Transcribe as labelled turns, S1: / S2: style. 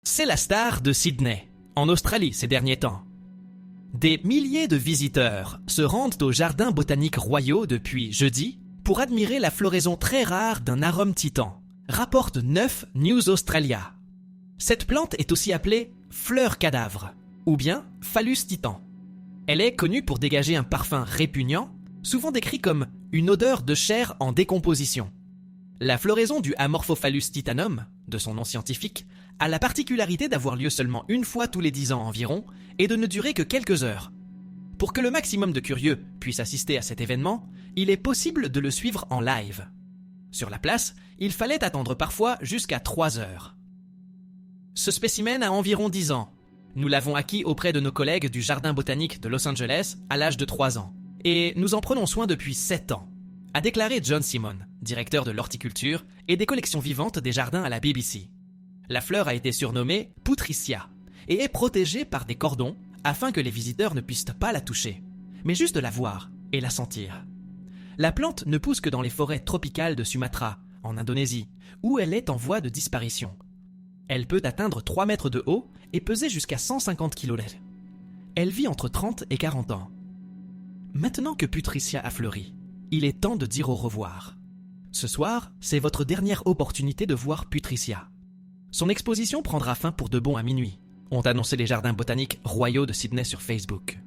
S1: C'est la star de Sydney, en Australie ces derniers temps. Des milliers de visiteurs se rendent aux jardins botaniques royaux depuis jeudi pour admirer la floraison très rare d'un arum titan, rapporte 9 News Australia. Cette plante est aussi appelée fleur cadavre, ou bien phallus titan. Elle est connue pour dégager un parfum répugnant, souvent décrit comme une odeur de chair en décomposition. La floraison du Amorphophallus titanum, de son nom scientifique, a la particularité d'avoir lieu seulement une fois tous les 10 ans environ et de ne durer que quelques heures. Pour que le maximum de curieux puissent assister à cet événement, il est possible de le suivre en live. Sur la place, il fallait attendre parfois jusqu'à 3 heures. Ce spécimen a environ 10 ans. Nous l'avons acquis auprès de nos collègues du Jardin botanique de Los Angeles à l'âge de 3 ans. Et nous en prenons soin depuis 7 ans, a déclaré John Simon, directeur de l'horticulture et des collections vivantes des jardins à la BBC. La fleur a été surnommée Putricia et est protégée par des cordons afin que les visiteurs ne puissent pas la toucher, mais juste la voir et la sentir. La plante ne pousse que dans les forêts tropicales de Sumatra, en Indonésie, où elle est en voie de disparition. Elle peut atteindre 3 mètres de haut et peser jusqu'à 150 kg. Elle vit entre 30 et 40 ans. Maintenant que Putricia a fleuri, il est temps de dire au revoir. Ce soir, c'est votre dernière opportunité de voir Putricia. Son exposition prendra fin pour de bon à minuit, ont annoncé les jardins botaniques royaux de Sydney sur Facebook.